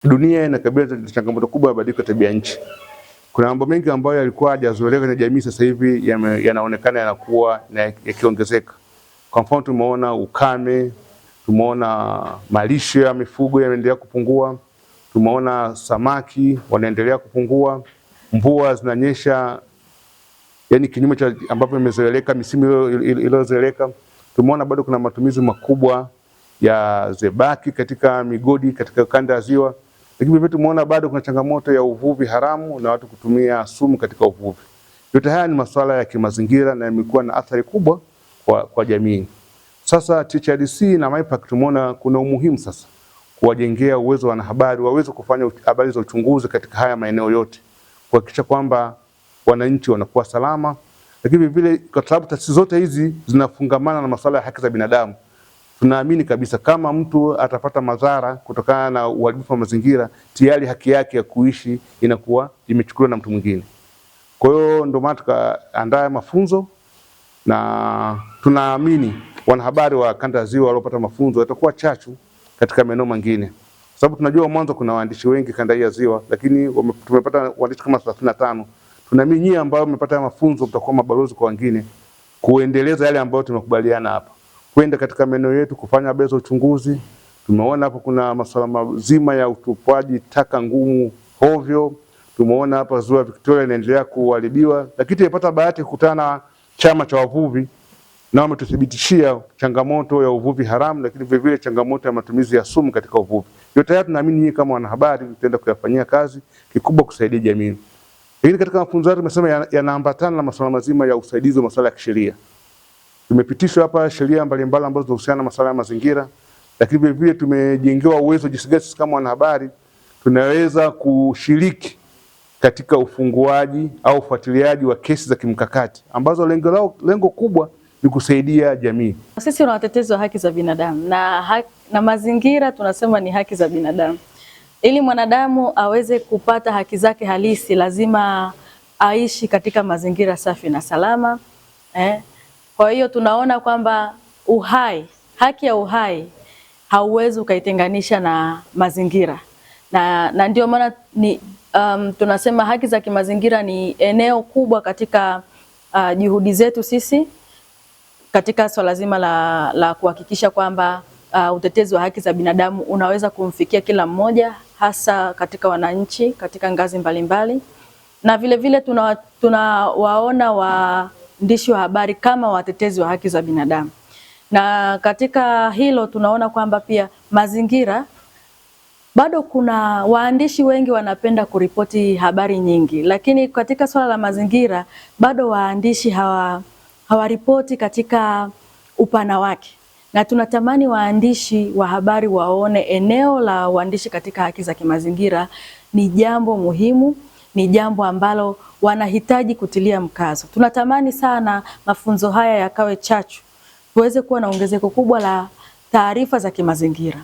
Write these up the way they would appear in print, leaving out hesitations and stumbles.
Dunia inakabiliwa na changamoto kubwa ya mabadiliko ya tabia nchi. Kuna mambo mengi ambayo yalikuwa hayajazoeleka na jamii, sasa hivi yanaonekana yanakuwa na yakiongezeka. Kwa mfano, tumeona ukame, tumeona malisho ya mifugo yanaendelea kupungua, tumeona samaki wanaendelea kupungua, mvua zinanyesha yani kinyume cha ambapo imezoeleka, misimu iliyozoeleka. Tumeona bado kuna matumizi makubwa ya zebaki katika migodi katika kanda ya Ziwa. Lakini vile tumeona bado kuna changamoto ya uvuvi haramu na watu kutumia sumu katika uvuvi. Yote haya ni masuala ya kimazingira na yamekuwa na athari kubwa kwa jamii. Sasa TCRDC na MIPAC tumeona kuna umuhimu sasa kuwajengea uwezo wa wanahabari waweze kufanya habari za uchunguzi katika haya maeneo yote, kuhakikisha kwamba wananchi wanakuwa salama. Lakini vile kwa sababu taasisi zote hizi zinafungamana na masuala ya haki za binadamu, tunaamini kabisa kama mtu atapata madhara kutokana na uharibifu wa mazingira, tayari haki yake ya kuishi inakuwa imechukuliwa na mtu mwingine. Kwa hiyo ndio maana tukaandaa mafunzo na tunaamini wanahabari wa kanda ya Ziwa waliopata mafunzo watakuwa chachu katika maeneo mengine. Sababu tunajua mwanzo kuna waandishi wengi kanda ya Ziwa, lakini tumepata waandishi kama 35. Tunaamini nyinyi ambao mmepata mafunzo mtakuwa mabalozi kwa wengine kuendeleza yale ambayo tumekubaliana hapa, kwenda katika maeneo yetu kufanya habari za uchunguzi. Tumeona hapo kuna masuala mazima ya utupaji taka ngumu hovyo. Tumeona hapa Ziwa Victoria inaendelea kuharibiwa, lakini tumepata bahati kukutana na chama cha wavuvi na wametuthibitishia changamoto ya uvuvi haramu, lakini vile vile changamoto ya matumizi ya sumu katika uvuvi. Yote haya tunaamini nyinyi kama wanahabari mtaenda kuyafanyia kazi kikubwa kusaidia jamii. Lakini katika mafunzo yetu tumesema yanaambatana na masuala mazima ya usaidizi wa masuala ya kisheria. Tumepitishwa hapa sheria mbalimbali ambazo zinahusiana na masuala ya mazingira, lakini vile vile tumejengewa uwezo jinsi gani kama wanahabari tunaweza kushiriki katika ufunguaji au ufuatiliaji wa kesi za kimkakati ambazo lengo kubwa ni kusaidia jamii. Sisi ni watetezi wa haki za binadamu na mazingira tunasema ni haki za binadamu. Ili mwanadamu aweze kupata haki zake halisi lazima aishi katika mazingira safi na salama. Kwa hiyo tunaona kwamba haki ya uhai hauwezi ukaitenganisha na mazingira. Na ndio maana tunasema haki za kimazingira ni eneo kubwa katika juhudi zetu sisi katika swala zima la kuhakikisha kwamba utetezi wa haki za binadamu unaweza kumfikia kila mmoja, hasa katika wananchi katika ngazi mbalimbali. Na vile vile tunawaona waandishi wa habari kama watetezi wa haki za binadamu. Na katika hilo tunaona kwamba pia mazingira bado kuna waandishi wengi wanapenda kuripoti habari nyingi, lakini katika swala la mazingira bado waandishi hawaripoti katika upana wake. Na tunatamani waandishi wa habari waone eneo la uandishi katika haki za kimazingira ni jambo muhimu, ni jambo ambalo wanahitaji kutilia mkazo. Tunatamani sana mafunzo haya yakawe chachu, tuweze kuwa na ongezeko kubwa la taarifa za kimazingira.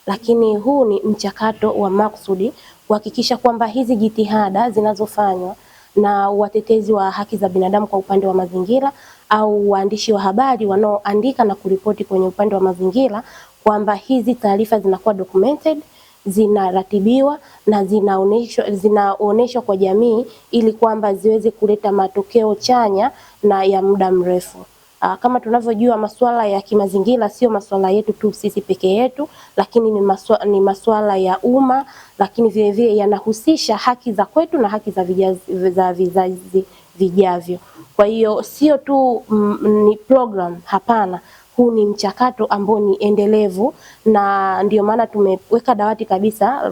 Lakini huu ni mchakato wa makusudi kuhakikisha kwamba hizi jitihada zinazofanywa na watetezi wa haki za binadamu kwa upande wa mazingira au waandishi wa habari wanaoandika na kuripoti kwenye upande wa mazingira, kwamba hizi taarifa zinakuwa documented, zinaratibiwa na zinaonyeshwa kwa jamii ili kwamba ziweze kuleta matokeo chanya na ya muda mrefu. Kama tunavyojua masuala ya kimazingira sio masuala yetu tu sisi peke yetu, lakini ni masuala ya umma, lakini vile vile yanahusisha haki za kwetu na haki za vizazi vijavyo. Kwa hiyo sio tu ni program, hapana. Huu ni mchakato ambao ni endelevu, na ndio maana tumeweka dawati kabisa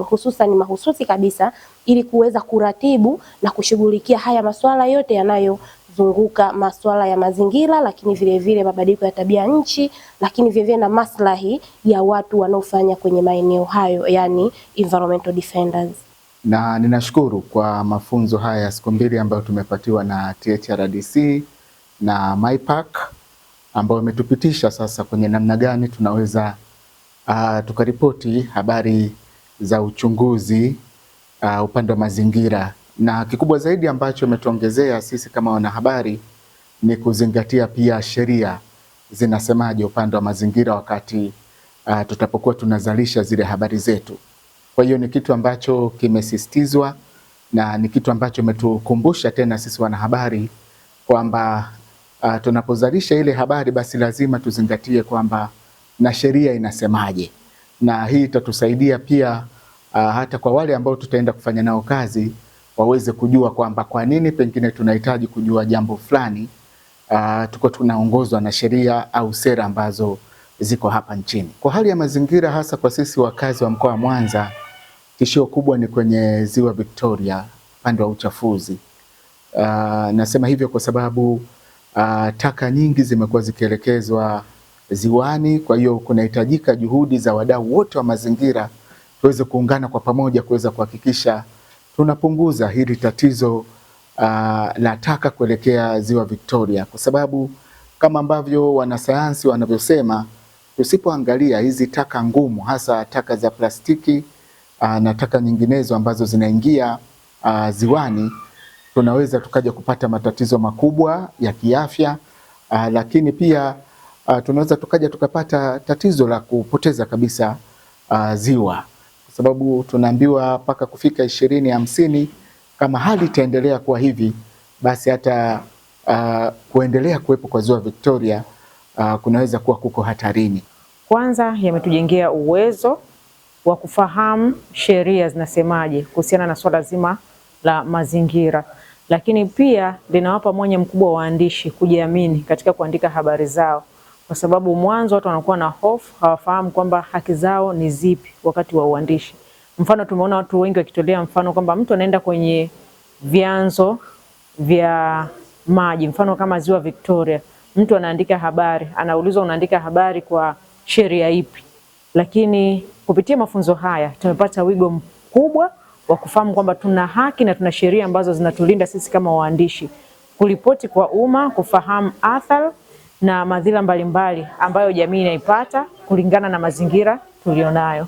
mahususi kabisa ili kuweza kuratibu na kushughulikia haya masuala yote yanayozunguka masuala ya mazingira, lakini vile vile mabadiliko ya tabia nchi, lakini vile vile na maslahi ya watu wanaofanya kwenye maeneo hayo, yani environmental defenders. Na ninashukuru kwa mafunzo haya ya siku mbili ambayo tumepatiwa na TCRDC na MIPAC, ambayo imetupitisha sasa kwenye namna gani tunaweza tukaripoti habari za uchunguzi upande wa mazingira. Na kikubwa zaidi ambacho imetuongezea sisi kama wanahabari ni kuzingatia pia sheria zinasemaje upande wa mazingira wakati tutapokuwa tunazalisha zile habari zetu. Kwa hiyo ni kitu ambacho kimesisitizwa na ni kitu ambacho umetukumbusha tena sisi wanahabari kwamba tunapozalisha ile habari basi lazima tuzingatie kwamba na sheria inasemaje, na hii itatusaidia pia hata kwa wale ambao tutaenda kufanya nao kazi waweze kujua kwamba kwa nini pengine tunahitaji kujua jambo fulani, tuko tunaongozwa na sheria au sera ambazo ziko hapa nchini. Kwa hali ya mazingira, hasa kwa sisi wakazi wa mkoa wa Mwanza, tishio kubwa ni kwenye Ziwa Victoria upande wa uchafuzi. Nasema hivyo kwa sababu taka nyingi zimekuwa zikielekezwa ziwani. Kwa hiyo kunahitajika juhudi za wadau wote wa mazingira tuweze kuungana kwa pamoja kuweza kuhakikisha tunapunguza hili tatizo la taka kuelekea Ziwa Victoria, kwa sababu kama ambavyo wanasayansi wanavyosema, tusipoangalia hizi taka ngumu, hasa taka za plastiki na taka nyinginezo ambazo zinaingia ziwani, tunaweza tukaja kupata matatizo makubwa ya kiafya, lakini pia tunaweza tukaja tukapata tatizo la kupoteza kabisa ziwa, kwa sababu tunaambiwa mpaka kufika 2050 kama hali itaendelea kuwa hivi, basi hata kuendelea kuwepo kwa Ziwa Victoria kunaweza kuwa kuko hatarini. Kwanza yametujengea uwezo wa kufahamu sheria zinasemaje kuhusiana na swala zima la mazingira, lakini pia linawapa mwanya mkubwa wa waandishi kujiamini katika kuandika habari zao, kwa sababu mwanzo watu wanakuwa na hofu, hawafahamu kwamba haki zao ni zipi wakati wa uandishi. Mfano, tumeona watu wengi wakitolea mfano kwamba mtu anaenda kwenye vyanzo vya maji, mfano kama Ziwa Victoria, mtu anaandika habari, anaulizwa unaandika habari kwa sheria ipi? Lakini kupitia mafunzo haya tumepata wigo mkubwa wa kufahamu kwamba tuna haki na tuna sheria ambazo zinatulinda sisi kama waandishi, kuripoti kwa umma, kufahamu athari na madhila mbalimbali ambayo jamii inaipata kulingana na mazingira tulionayo.